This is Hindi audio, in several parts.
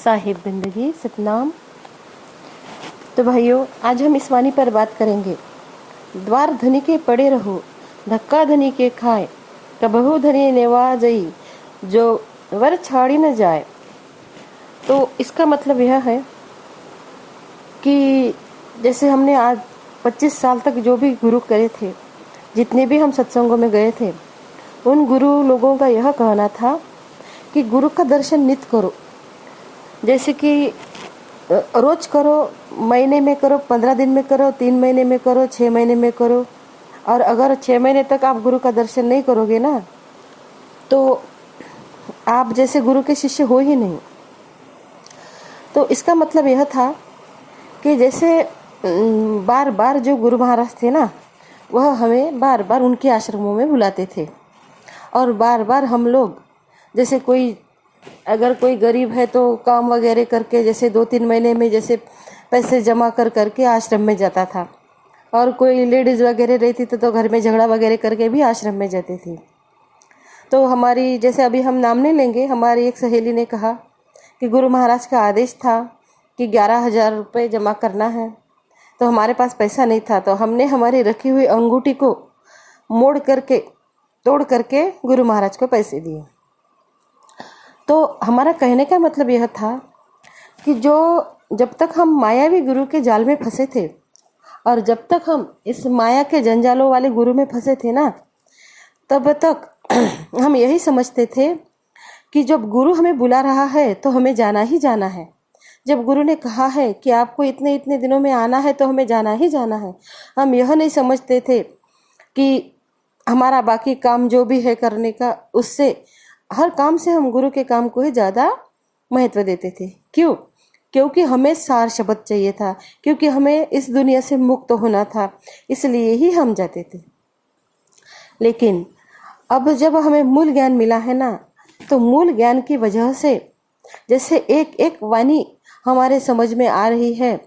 साहिब जिंदगी सतनाम। तो भाइयों, आज हम इस वाणी पर बात करेंगे। द्वार धनी के पड़े रहो, धक्का धनी के खाए, कबहू धनी नेवाजई, जो वर छाड़ी न जाए। तो इसका मतलब यह है कि जैसे हमने आज 25 साल तक जो भी गुरु करे थे, जितने भी हम सत्संगों में गए थे, उन गुरु लोगों का यह कहना था कि गुरु का दर्शन नित्य करो। जैसे कि रोज करो, महीने में करो, 15 दिन में करो, 3 महीने में करो, 6 महीने में करो। और अगर 6 महीने तक आप गुरु का दर्शन नहीं करोगे ना, तो आप जैसे गुरु के शिष्य हो ही नहीं। तो इसका मतलब यह था कि जैसे बार बार जो गुरु महाराज थे ना, वह हमें बार बार उनके आश्रमों में बुलाते थे। और बार बार हम लोग, जैसे अगर कोई गरीब है तो काम वगैरह करके, जैसे 2-3 महीने में जैसे पैसे जमा कर करके आश्रम में जाता था। और कोई लेडीज़ वगैरह रहती थी तो घर में झगड़ा वगैरह करके भी आश्रम में जाती थी। तो हमारी, जैसे अभी हम नाम नहीं लेंगे, हमारी एक सहेली ने कहा कि गुरु महाराज का आदेश था कि 11,000 रुपये जमा करना है। तो हमारे पास पैसा नहीं था, तो हमने हमारी रखी हुई अंगूठी को तोड़ करके गुरु महाराज को पैसे दिए। तो हमारा कहने का मतलब यह था कि जब तक हम मायावी गुरु के जाल में फंसे थे, और जब तक हम इस माया के जंजालों वाले गुरु में फंसे थे ना, तब तक हम यही समझते थे कि जब गुरु हमें बुला रहा है तो हमें जाना ही जाना है। जब गुरु ने कहा है कि आपको इतने इतने दिनों में आना है तो हमें जाना ही जाना है। हम यह नहीं समझते थे कि हमारा बाकी काम जो भी है करने का, उससे हर काम से हम गुरु के काम को ही ज़्यादा महत्व देते थे। क्यों? क्योंकि हमें सार शब्द चाहिए था, क्योंकि हमें इस दुनिया से मुक्त होना था, इसलिए ही हम जाते थे। लेकिन अब जब हमें मूल ज्ञान मिला है ना, तो मूल ज्ञान की वजह से जैसे एक एक वाणी हमारे समझ में आ रही है।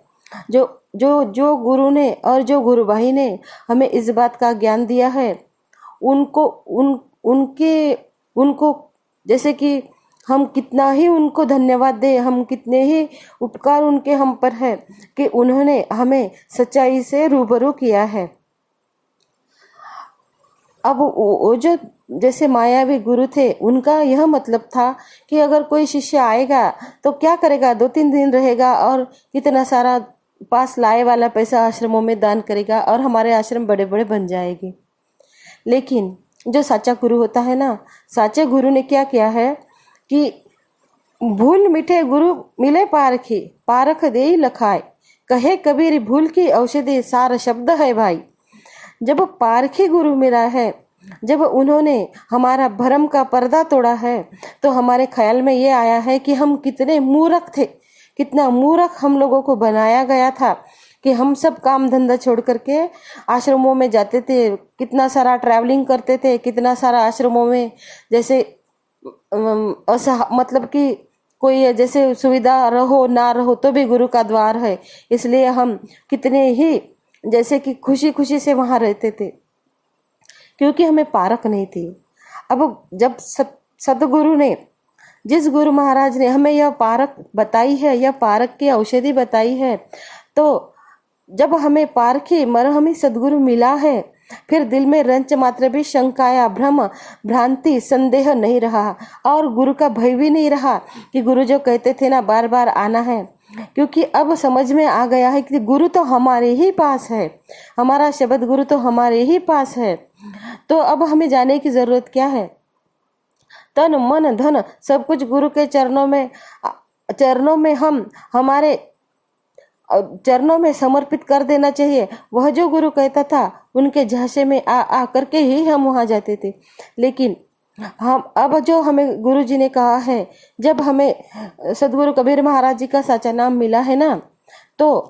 जो गुरु ने और जो गुरु भाई ने हमें इस बात का ज्ञान दिया है, उनको जैसे कि हम कितना ही उनको धन्यवाद दें, हम कितने ही उपकार उनके हम पर है कि उन्होंने हमें सच्चाई से रूबरू किया है। अब वो जो जैसे मायावी गुरु थे, उनका यह मतलब था कि अगर कोई शिष्य आएगा तो क्या करेगा, 2-3 दिन रहेगा और कितना सारा पास लाए वाला पैसा आश्रमों में दान करेगा और हमारे आश्रम बड़े बड़े बन जाएंगे। लेकिन जो साचा गुरु होता है ना, साचे गुरु ने क्या किया है कि भूल मिटे गुरु मिले पारखी, पारख देई लखाए, कहे कबीर भूल की औषधि, सार शब्द है भाई। जब पारखी गुरु मिला है, जब उन्होंने हमारा भरम का पर्दा तोड़ा है, तो हमारे ख्याल में ये आया है कि हम कितने मूर्ख थे, कितना मूर्ख हम लोगों को बनाया गया था कि हम सब काम धंधा छोड़ करके आश्रमों में जाते थे, कितना सारा ट्रैवलिंग करते थे, कितना सारा आश्रमों में जैसे मतलब कि कोई जैसे सुविधा रहो ना रहो तो भी गुरु का द्वार है, इसलिए हम कितने ही जैसे कि खुशी खुशी से वहाँ रहते थे, क्योंकि हमें पारख नहीं थी। अब जब सदगुरु ने, जिस गुरु महाराज ने हमें यह पारख बताई है, यह पारख की औषधि बताई है, तो जब हमें पारखी मरहमी सदगुरु मिला है, फिर दिल में रंच मात्र भी शंका या भ्रम भ्रांति संदेह नहीं रहा, और गुरु का भय भी नहीं रहा कि गुरु जो कहते थे ना बार बार आना है, क्योंकि अब समझ में आ गया है कि गुरु तो हमारे ही पास है, हमारा शब्द गुरु तो हमारे ही पास है। तो अब हमें जाने की जरूरत क्या है? तन मन धन सब कुछ गुरु के हमारे चरणों में समर्पित कर देना चाहिए। वह जो गुरु कहता था, उनके झांसे में आ करके ही हम वहां जाते थे। लेकिन हम अब जो हमें गुरु जी ने कहा है, जब हमें सदगुरु कबीर महाराज जी का साचा नाम मिला है ना, तो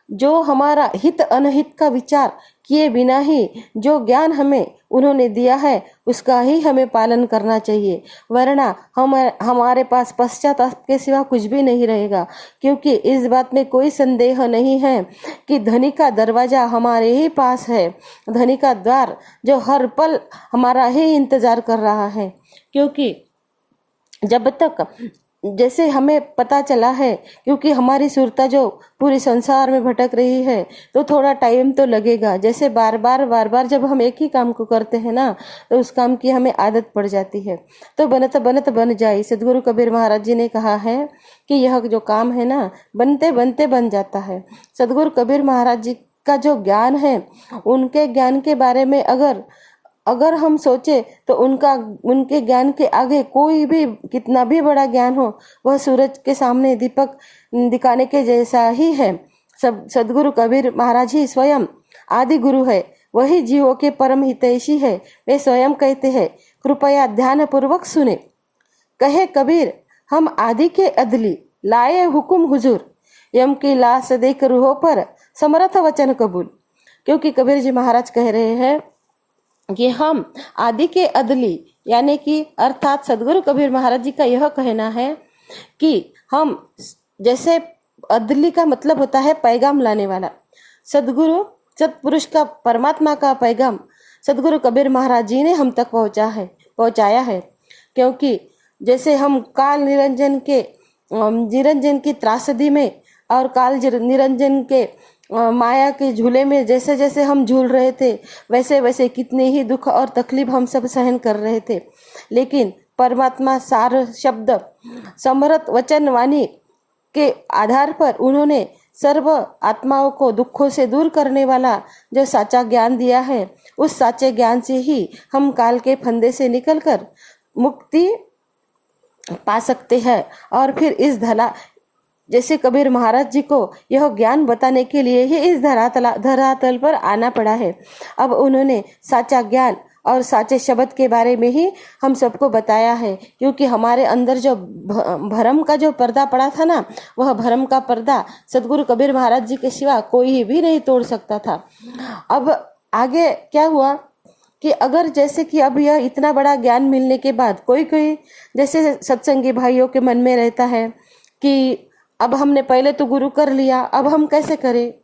जो हमारा हित अनहित का विचार किए बिना ही जो ज्ञान हमें उन्होंने दिया है, उसका ही हमें पालन करना चाहिए, वरना हमारे पास पश्चाताप के सिवा कुछ भी नहीं रहेगा। क्योंकि इस बात में कोई संदेह नहीं है कि धनी का दरवाजा हमारे ही पास है, धनी का द्वार जो हर पल हमारा ही इंतजार कर रहा है। क्योंकि जब तक जैसे हमें पता चला है, क्योंकि हमारी सुरता जो पूरे संसार में भटक रही है, तो थोड़ा टाइम तो लगेगा। जैसे बार बार जब हम एक ही काम को करते हैं ना, तो उस काम की हमें आदत पड़ जाती है, तो बनत बनत बन जाए। सदगुरु कबीर महाराज जी ने कहा है कि यह जो काम है ना, बनते बनते बन जाता है। सदगुरु कबीर महाराज जी का जो ज्ञान है, उनके ज्ञान के बारे में अगर हम सोचे तो उनके ज्ञान के आगे कोई भी कितना भी बड़ा ज्ञान हो, वह सूरज के सामने दीपक दिखाने के जैसा ही है। सब सदगुरु कबीर महाराज ही स्वयं आदि गुरु है, वही जीवों के परम हितैषी है। वे स्वयं कहते हैं, कृपया ध्यान पूर्वक सुने। कहे कबीर, हम आदि के अदली लाए हुकुम हुजूर, यम की लाश देख रूहों पर समर्थ वचन कबूल। क्योंकि कबीर जी महाराज कह रहे हैं कि हम आदि के अदली, यानी कि अर्थात सदगुरु कबीर महाराज जी का यह कहना है कि हम, जैसे अदली का मतलब होता है पैगाम लाने वाला, सदगुरु सतपुरुष का, परमात्मा का पैगाम सदगुरु कबीर महाराज जी ने हम तक पहुंचाया है। क्योंकि जैसे हम काल निरंजन की त्रासदी में और काल निरंजन के माया के झूले में जैसे जैसे हम झूल रहे थे, वैसे वैसे कितने ही दुख और तकलीफ हम सब सहन कर रहे थे। लेकिन परमात्मा सार शब्द समर्थ वचन वाणी के आधार पर उन्होंने सर्व आत्माओं को दुखों से दूर करने वाला जो साचा ज्ञान दिया है, उस साचे ज्ञान से ही हम काल के फंदे से निकलकर मुक्ति पा सकते हैं। और फिर इस जैसे कबीर महाराज जी को यह ज्ञान बताने के लिए ही इस धरातल पर आना पड़ा है। अब उन्होंने साचा ज्ञान और साचे शब्द के बारे में ही हम सबको बताया है, क्योंकि हमारे अंदर जो भरम का जो पर्दा पड़ा था ना, वह भरम का पर्दा सदगुरु कबीर महाराज जी के सिवा कोई भी नहीं तोड़ सकता था। अब आगे क्या हुआ कि अगर जैसे कि अब यह इतना बड़ा ज्ञान मिलने के बाद कोई जैसे सत्संगी भाइयों के मन में रहता है कि अब हमने पहले तो गुरु कर लिया, अब हम कैसे करें।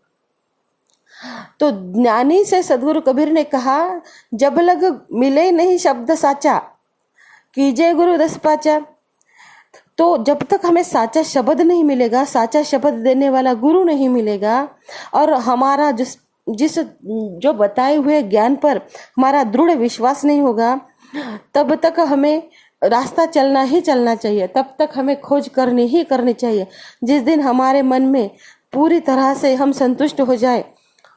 तो ज्ञानी से सदगुरु कबीर ने कहा, जब लग मिले नहीं शब्द साचा, कीजिए गुरु दस पाचा। तो जब तक हमें साचा शब्द नहीं मिलेगा, साचा शब्द देने वाला गुरु नहीं मिलेगा, और हमारा जिस जो बताए हुए ज्ञान पर हमारा दृढ़ विश्वास नहीं होगा, तब तक हमें रास्ता चलना ही चलना चाहिए, तब तक हमें खोज करनी ही करनी चाहिए। जिस दिन हमारे मन में पूरी तरह से हम संतुष्ट हो जाए,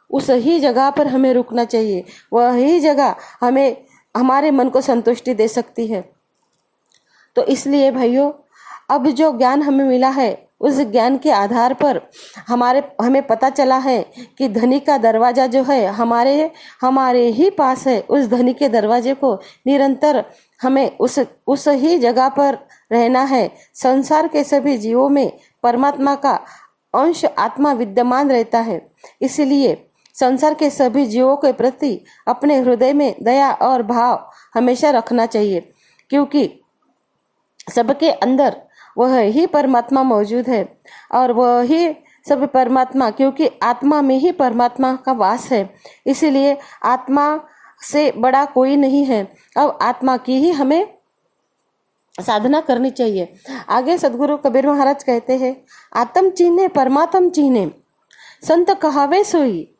उस ही जगह पर हमें रुकना चाहिए। वही जगह हमें हमारे मन को संतुष्टि दे सकती है। तो इसलिए भाइयों, अब जो ज्ञान हमें मिला है, उस ज्ञान के आधार पर हमें पता चला है कि धनी का दरवाजा जो है हमारे ही पास है। उस धनी के दरवाजे को निरंतर हमें उस ही जगह पर रहना है। संसार के सभी जीवों में परमात्मा का अंश आत्मा विद्यमान रहता है, इसलिए संसार के सभी जीवों के प्रति अपने हृदय में दया और भाव हमेशा रखना चाहिए, क्योंकि सबके अंदर वह ही परमात्मा मौजूद है। और वह ही सब परमात्मा, क्योंकि आत्मा में ही परमात्मा का वास है, इसीलिए आत्मा से बड़ा कोई नहीं है। अब आत्मा की ही हमें साधना करनी चाहिए। आगे सदगुरु कबीर महाराज कहते हैं, आत्म चीन्हे परमात्म चीन्हे, संत कहावे सोई,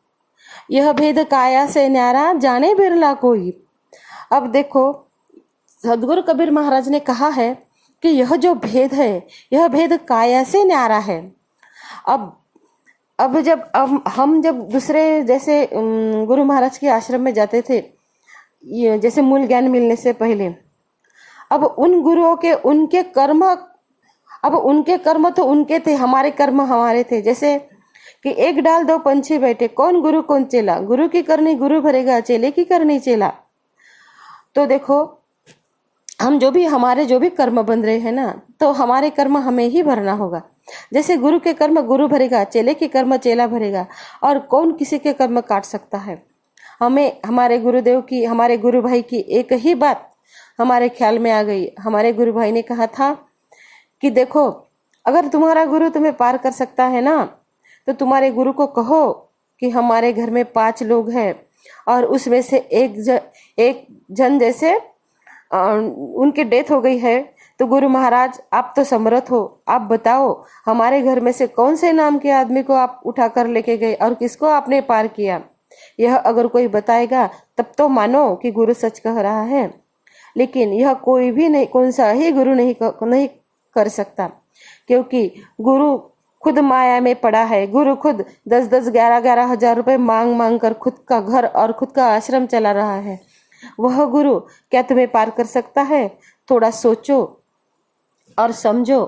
यह भेद काया से न्यारा, जाने बिरला कोई। अब देखो, सदगुरु कबीर महाराज ने कहा है कि यह जो भेद है, यह भेद काया से न्यारा है। अब हम जब दूसरे जैसे गुरु महाराज के आश्रम में जाते थे, जैसे मूल ज्ञान मिलने से पहले, अब उन गुरुओं के उनके कर्म तो उनके थे, हमारे कर्म हमारे थे। जैसे कि एक डाल दो पंछी बैठे, कौन गुरु कौन चेला, गुरु की करनी गुरु भरेगा, चेले की करनी चेला। तो देखो, हमारे जो भी कर्म बन रहे हैं ना, तो हमारे कर्म हमें ही भरना होगा। जैसे गुरु के कर्म गुरु भरेगा, चेले के कर्म चेला भरेगा, और कौन किसी के कर्म काट सकता है। हमें हमारे गुरुदेव की, हमारे गुरु भाई की एक ही बात हमारे ख्याल में आ गई। हमारे गुरु भाई ने कहा था कि देखो, अगर तुम्हारा गुरु तुम्हें पार कर सकता है ना, तो तुम्हारे गुरु को कहो कि हमारे घर में 5 लोग हैं, और उसमें से एक जन जैसे उनकी डेथ हो गई है, तो गुरु महाराज, आप तो समर्थ हो, आप बताओ हमारे घर में से कौन से नाम के आदमी को आप उठा कर लेके गए और किसको आपने पार किया। यह अगर कोई बताएगा तब तो मानो कि गुरु सच कह रहा है, लेकिन यह कोई भी नहीं, कौन सा ही गुरु नहीं कर सकता, क्योंकि गुरु खुद माया में पड़ा है। गुरु खुद 10-10, 11-11 हजार रुपए मांग मांग कर खुद का घर और खुद का आश्रम चला रहा है। वह गुरु क्या तुम्हें पार कर सकता है? थोड़ा सोचो और समझो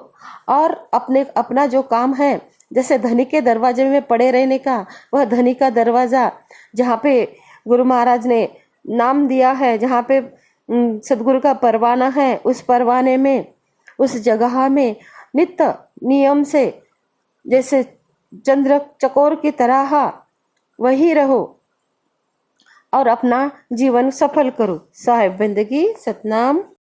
और अपना जो काम है, जैसे धनी के दरवाजे में पड़े रहने का, वह धनी का दरवाजा जहाँ पे गुरु महाराज ने नाम दिया है, जहाँ पे सदगुरु का परवाना है, उस परवाने में, उस जगह में नित्य नियम से जैसे चंद्र चकोर की तरह वही रहो और अपना जीवन सफल करो। साहिब बंदगी सतनाम।